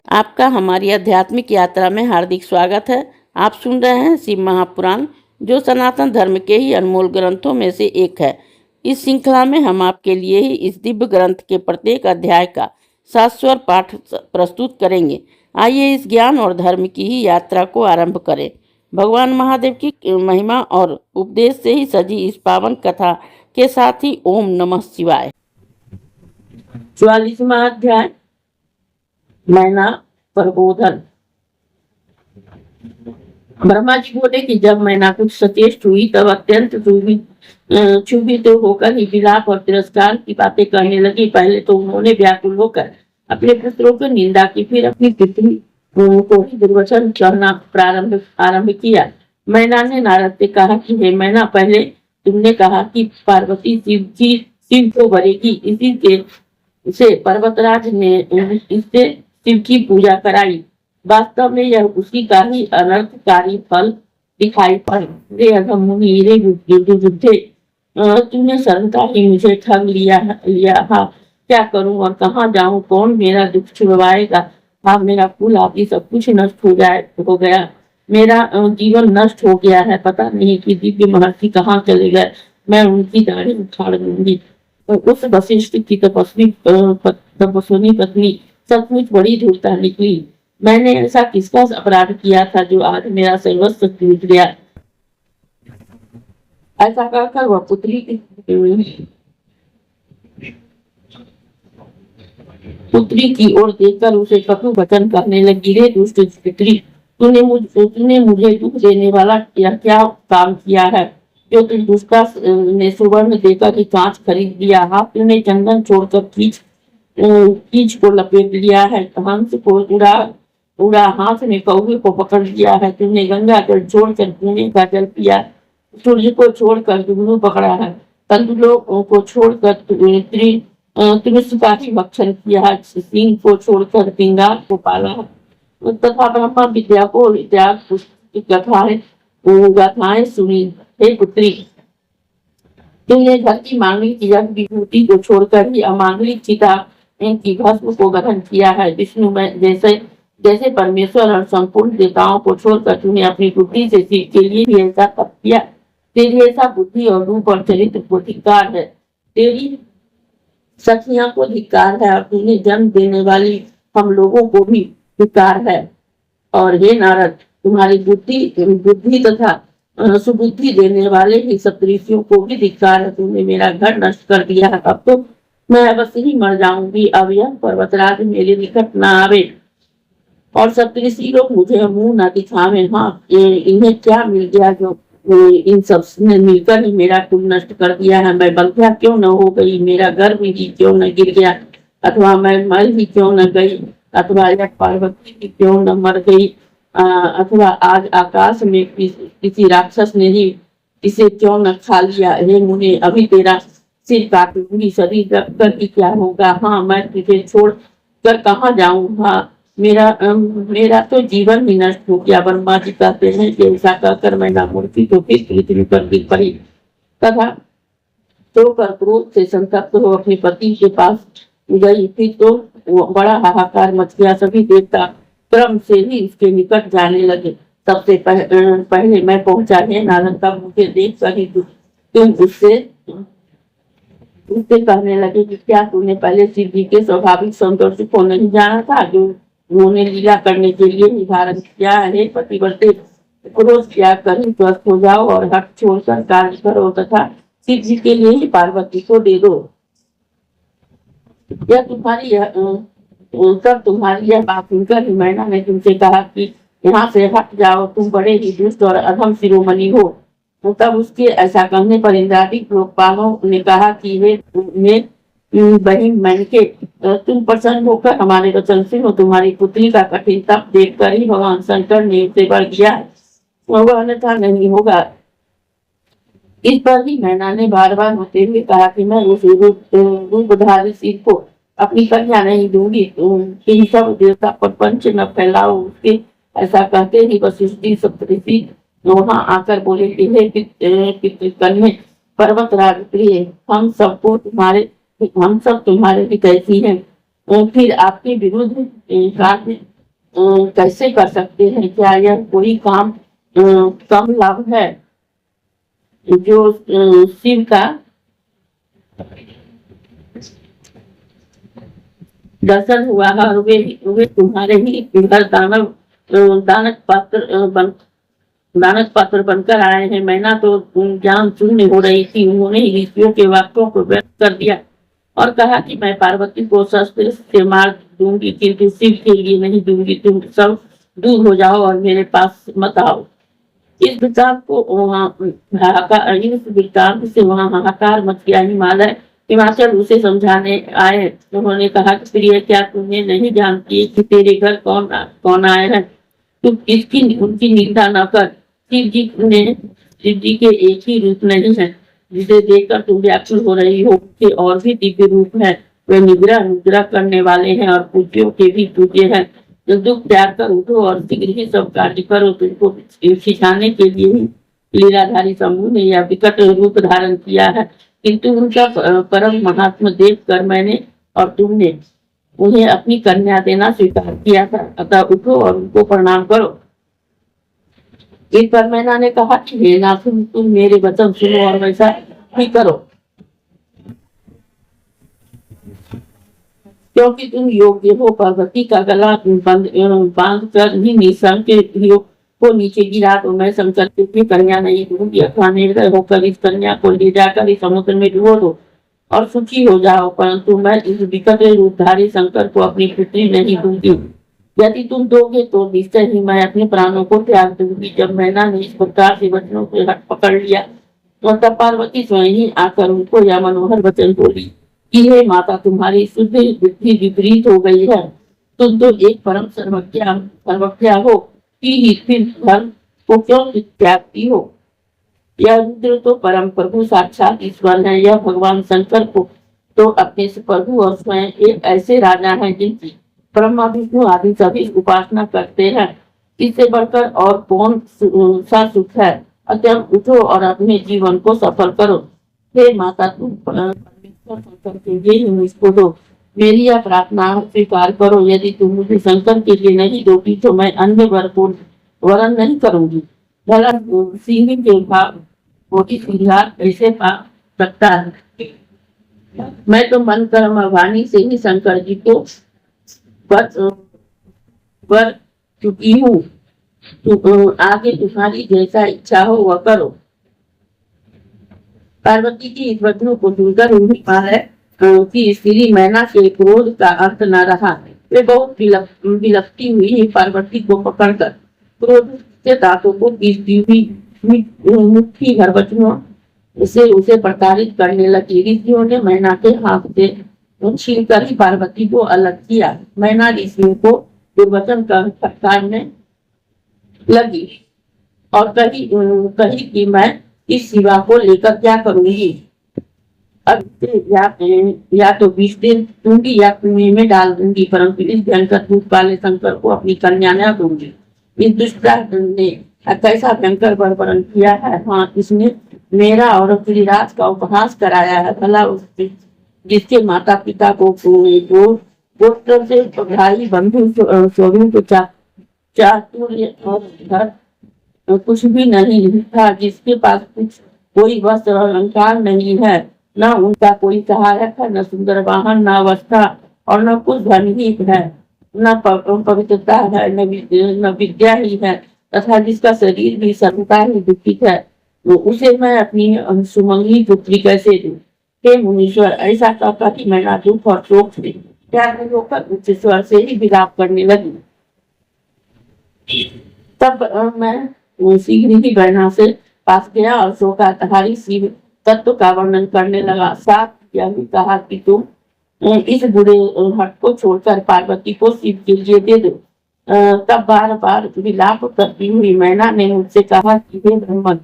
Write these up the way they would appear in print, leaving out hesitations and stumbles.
आपका हमारी आध्यात्मिक यात्रा में हार्दिक स्वागत है। आप सुन रहे हैं शिव महापुराण, जो सनातन धर्म के ही अनमोल ग्रंथों में से एक है। इस श्रृंखला में हम आपके लिए ही इस दिव्य ग्रंथ के प्रत्येक अध्याय का शाश्वत पाठ प्रस्तुत करेंगे। आइए इस ज्ञान और धर्म की ही यात्रा को आरंभ करें। भगवान महादेव की महिमा और उपदेश से ही सजी इस पावन कथा के साथ ही ओम नमः शिवाय। 44वां अध्याय, मैना प्रबोधन। ब्रह्मा जी बोले कि जब मैना कुछ सचेष्ट हुई तब अत्यंत क्षुभित होकर ही विलाप और तिरस्कार की बातें कहने लगी। पहले तो उन्होंने व्याकुल होकर अपने पुत्रों की निंदा की, फिर अपनी पुत्री को ही दुर्वचन कहना आरंभ किया। मैना ने नारद से कहा कि हे मैना, पहले तुमने कहा कि पार्वती शिव को वरेगी, इसी के से पर्वतराज ने इससे शिव की पूजा कराई। वास्तव में यह उसी का ही अनर्थकारी फल दिखाई पड़े। तूने सर्वथा ही मुझे ठग लिया हा। क्या करूं और कहाँ जाऊं? कौन मेरा दुख छुड़वाएगा? हाँ, मेरा कुल आदि सब कुछ नष्ट हो गया। मेरा जीवन नष्ट हो गया है। पता नहीं कि दिव्य महर्षि कहाँ चले गए। मैं उनकी दाढ़ी उखाड़ दूंगी। उस वशिष्ठ की तपस्विनी पत्नी सचमुच बड़ी धूर्ता निकली। मैंने ऐसा किसका अपराध किया था जो आज मेरा सर्वस्व टूट गया? ऐसा कहकर वह पुत्री की ओर देखकर उसे कटु वचन करने लगी। रे दुष्ट पुत्री, तूने मुझे दुख देने वाला क्या काम किया है जो तुम दुष्टा ने सुवर्ण देकर ही कांच खरीद लिया? हाँ, तूने चंदन छोड़कर कीच को लपेट लिया है, हंस को उड़ा हाथ में कौवे को पकड़ लिया है। तुमने गंगा जल छोड़कर कुएं का जल पिया, सूर्य को छोड़कर जुगनू पकड़ा है, तंदुलों को छोड़कर त्रिशुका की भक्षण किया है, सिंह को छोड़कर पिंगार को पाला है तथा ब्रह्मा विद्या को त्याग गाथाएं सुनी। हे पुत्री, तुमने घर की मांगली की विभूति को छोड़कर ही अमांगली चिता की भस्म को ग्रहण किया है। विष्णु में जैसे परमेश्वर और संपूर्ण देवताओं को छोड़कर तूने अपनी बुद्धि से शिव के लिए भी ऐसा तप किया। तेरी ऐसा बुद्धि और रूप और चरित्र को धिक्कार है। तेरी सखियां को धिक्कार है और तूने जन्म देने वाली हम लोगों को भी धिक्कार है। और हे नारद, तुम्हारी बुद्धि तथा सुबुद्धि देने वाले ही सप्तऋषियों को भी धिक्कार है। तुमने मेरा घर नष्ट कर दिया है। अब तो मैं अवश्य ही मर जाऊंगी। अब यह पर्वतराज मेरे निकट न आवे और सप्तऋषि लोग मुझे मुंह न दिखावे। हाँ, इन्हें क्या मिल गया जो इन सब ने मिलकर ही मेरा कुल नष्ट कर दिया है? मैं बंध्या क्यों न हो गई? मेरा गर्भ ही क्यों न गिर गया? अथवा मैं मर ही क्यों न गई? अथवा यह पार्वती ही क्यों न मर गई? अथवा आज आकाश में किसी राक्षस ने ही इसे क्यों न खा लिया? हे मुने, अभी तेरा सिर काटूंगी, शरीर रख कर ही क्या होगा? हाँ, मैं तुझे छोड़ कर कहाँ जाऊँ? हाँ, मेरा तो जीवन ही नष्ट हो गया। ब्रह्मा जी कहते हैं कि ऐसा कहकर मैं ना मूर्ति तो फिर पृथ्वी पर गिर पड़ी तथा तो कर क्रोध से संतप्त हो अपने पति के पास गई। फिर तो बड़ा हाहाकार मच गया। सभी देवता क्रम से ही इसके निकट जाने लगे। सबसे पहले मैं पहुंचा है। नारद का मुझे देख कर ही तुम उससे कहने लगे कि क्या तूने पहले शिव जी के स्वाभाविक सौंदर्य को नहीं जाना था जो उन्होंने लीला करने के लिए निर्धारण किया है? पतिव्रते, क्रोध त्याग कर ही स्वस्थ हो जाओ और हट छोड़कर कार्य करो तथा शिव जी के लिए ही पार्वती को दे दो। यह तुम्हारी यह बात सुनकर मैना ने तुमसे कहा कि यहाँ से हट जाओ, तुम बड़े ही दुष्ट और अधम शिरोमणि हो। तब उसके ऐसा कहने पर इंद्रादि लोकपालों ने कहा कि वे बहन मैनके, तुम प्रसन्न होकर हमारे वचन सुनो। तुम्हारी पुत्री का कठिन तप देखकर ही भगवान शंकर ने उसे वर दिया है, वह अन्यथा नहीं होगा। इस पर ही मैना ने बार बार होते हुए कहा कि मैं उस रूपधारी शिव को अपनी कन्या नहीं दूंगी। इन सब देवता पर पंच न फैलाओ। उसके ऐसा कहते ही वशिष्ठ सप्तऋषि वहां आकर बोले कि हे पितृकन्या पर्वतराज प्रिय, हम सब तुम्हारे हितैषी हैं। फिर आपके विरुद्ध कैसे कर सकते हैं? क्या यह कोई काम कम लाभ है जो शिव का दर्शन हुआ है और वे तुम्हारे ही घर दानक पात्र बनकर आए हैं। मैना तो ज्ञान शून्य हो रही थी। उन्होंने ही ऋषियों के वाक्यों को व्यक्त कर दिया और कहा कि मैं पार्वती को शस्त्र से मार दूंगी, किंतु शिव के लिए नहीं दूंगी। तुम सब दूर हो जाओ और मेरे पास मत आओ। इस वृत्तांत को इस वृत्तांत से वहां हाहाकार मच गया। हिमाचल उसे समझाने आए। उन्होंने कहा कि प्रिय, क्या तुम्हें नहीं जानती कि तेरे घर कौन आए हैं? तुम इसकी उनकी निंदा न कर। शिव जी के एक ही रूप नहीं है जिसे देखकर तुम व्याकुल हो रही हो, के और भी दिव्य रूप है। वे निद्रा करने वाले हैं और पूज्यों के भी पूज्य हैं। तो दुख त्याग कर उठो और शीघ्र ही सब कार्य करो। तुमको सिखाने के लिए ही लीलाधारी शंभु ने यह विकट रूप धारण किया है, किंतु उनका परम महात्मा देख कर मैंने और तुमने उन्हें अपनी कन्या देना स्वीकार किया था। अतः उठो और उनको प्रणाम करो। इस पर मैना ने कहा कि हे नाथ, तुम मेरे वचन सुनो और वैसा ही करो, क्योंकि तुम योग्य हो। पार्वती का गला बांध कर ही निशंक को नीचे गिरा तो मैं शंकर की कन्या नहीं दूंगी। अथवा निर्दय होकर इस कन्या को ले जाकर इस समुद्र में डुबो दो और सुखी हो जाओ, परंतु मैं इस विकट रूपधारी शंकर को अपनी पुत्री नहीं दूंगी। यदि तुम दोगे तो निश्चय ही मैं अपने प्राणों को त्याग दूंगी। जब मैना ने इस प्रकार से वचनों से हट पकड़ लिया तो तब पार्वती स्वयं ही आकर उनको यह मनोहर वचन बोली कि हे माता, तुम्हारी शुद्ध बुद्धि विपरीत हो गई है। तुम तो एक परम सर्वज्ञा हो कि ही फिर धर्म को क्यों त्यागती हो? यह रुद्र तो परम प्रभु साक्षात ईश्वर है। यह भगवान शंकर को तो अपने प्रभु और स्वयं एक ऐसे राजा हैं जिनकी ब्रह्मा विष्णु आदि सभी उपासना करते हैं। इससे बढ़कर और कौन सा सुख है? अतः उठो और अपने जीवन को सफल करो। हे माता, तुम परमेश्वर शंकर के लिए ही मुझको दो। मेरी यह प्रार्थना स्वीकार करो। यदि तुम मुझे शंकर के लिए नहीं दोगी तो मैं अन्य वर को वरण नहीं करूंगी। भला सिंह के भाव कोटि सिंगार कैसे पा सकता है? मैं तो मन कर्म वाणी से ही शंकर जी को पर चुकी हूँ। आगे तुम्हारी जैसा इच्छा हो वह करो। पार्वती की इस वचनों को सुनकर उन्हीं पाए कि स्त्री मैना के क्रोध का अंत न रहा। वे बहुत विलपती हुई पार्वती को पकड़कर क्रोध से दांतों को पीसती हुई मुट्ठी भर वचनों से उसे प्रताड़ित करने लगी। ऋषियों ने मैना के हाथ से छीन कर ही पार्वती को अलग किया। मैना ऋषियों को दुर्वचन कर फटकारने लगी और कही कि मैं इस शिवा को लेकर क्या करूंगी? अब या तो 20 दिन दूंगी या कुएं में डाल दूंगी, परंतु इस भयंकर रूप वाले शंकर को अपनी कन्या न दूंगी। इस दुष्टा ने कैसा भयंकर बर्बरण किया है। हाँ, इसने मेरा और गिरिराज का उपहास कराया है। भला उस जिसके माता पिता को गोत्र से भाई बंधु शोभिन को चातुर्य और घर कुछ भी नहीं था, जिसके पास कुछ कोई वस्त्र और अलंकार नहीं है, न उनका कोई सहायक है, न सुंदर वाहन, न अवस्था और न कुछ धन ही है, न पवित्रता है, न विद्या ही है, तथा जिसका शरीर भी सर्वथा ही दुखित है, तो उसे मैं अपनी सुमंगली पुत्री कैसे दूं? हे मुनीश्वर, ऐसा कहकर कि मैना दुख और शोक से त्याग होकर उच्च स्वर से ही विलाप करने लगी। तब मैं शीघ्र ही मैना से पास गया और शोकाधारी शिव तत्व का वर्णन करने लगा। साथ यह भी कहा कि तुम इस बुरे हट को छोड़कर पार्वती को शिव के लिए दे दो। तब बार बार विलाप करती हुई मैना ने मुझसे कहा कि हे ब्रह्मन,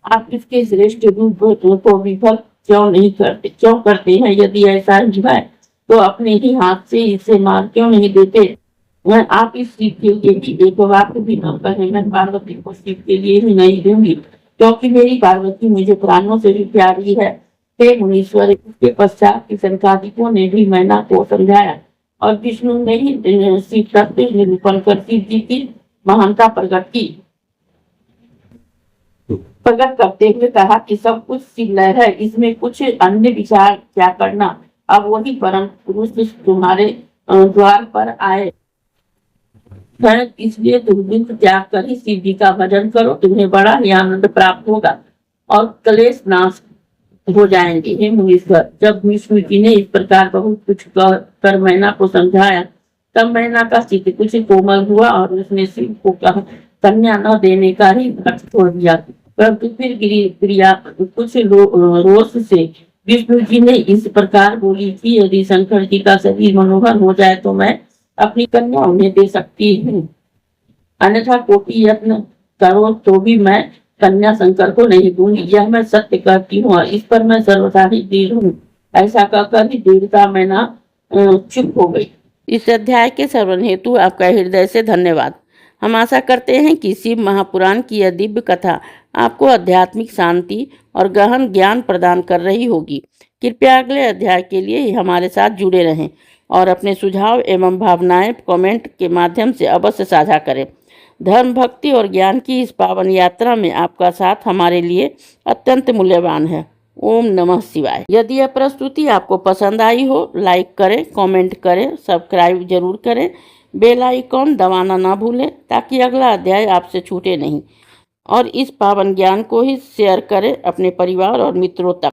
आप इसके श्रेष्ठ रूप को विफल क्यों करते हैं? यदि ऐसा ही है तो अपने ही हाथ से इसे मार क्यों नहीं देते? मैं आप इस शिव के लिए भी एक वाक्य भी न कहे। मैं पार्वती को शिव के लिए ही नहीं दूंगी, क्योंकि मेरी पार्वती मुझे प्राणों से भी प्यारी है। हे मुनीश्वर, इसके पश्चात की संकादिकों ने भी मैना को समझाया और विष्णु ने ही शिव तत्व निरूपण कर शिव जी की महानता प्रकट करते हुए कहा कि सब कुछ शिवलय है, इसमें कुछ अन्य विचार क्या करना। अब वही परम पुरुष तुम्हारे द्वार पर आए हैं, इसलिए तुम दुख त्याग कर ही शिव जी का भजन करो, तुम्हें बड़ा ही आनंद प्राप्त होगा और क्लेश नाश हो जाएंगे। हे मुनीश्वर, जब विष्णु जी ने इस प्रकार बहुत कुछ कर मैना को समझाया, तब मैना का चित्त कुछ कोमल हुआ और उसने शिव को कहा कन्या न देने का ही व्रत छोड़ दिया। परंतु फिर क्रिया कुछ रोष से विष्णु जी ने इस प्रकार बोली कि यदि शंकर जी का शरीर मनोहर हो जाए तो मैं अपनी कन्या उन्हें दे सकती हूँ, अन्यथा कोटि यत्न करो तो भी मैं कन्या शंकर को नहीं दूंगी। यह मैं सत्य कहती हूँ और इस पर मैं सर्वथा ही दृढ़ हूँ। ऐसा कहकर ही दृढ़ता मैना चुप हो गई। इस अध्याय के श्रवण हेतु आपका हृदय से धन्यवाद। हम आशा करते हैं कि शिव महापुराण की यह दिव्य कथा आपको आध्यात्मिक शांति और गहन ज्ञान प्रदान कर रही होगी। कृपया अगले अध्याय के लिए हमारे साथ जुड़े रहें और अपने सुझाव एवं भावनाएं कमेंट के माध्यम से अवश्य साझा करें। धर्म, भक्ति और ज्ञान की इस पावन यात्रा में आपका साथ हमारे लिए अत्यंत मूल्यवान है। ओम नमः शिवाय। यदि यह प्रस्तुति आपको पसंद आई हो, लाइक करें, कमेंट करें, सब्सक्राइब जरूर करें, बेल आइकॉन दबाना ना भूलें ताकि अगला अध्याय आपसे छूटे नहीं। और इस पावन ज्ञान को ही शेयर करें अपने परिवार और मित्रों तक।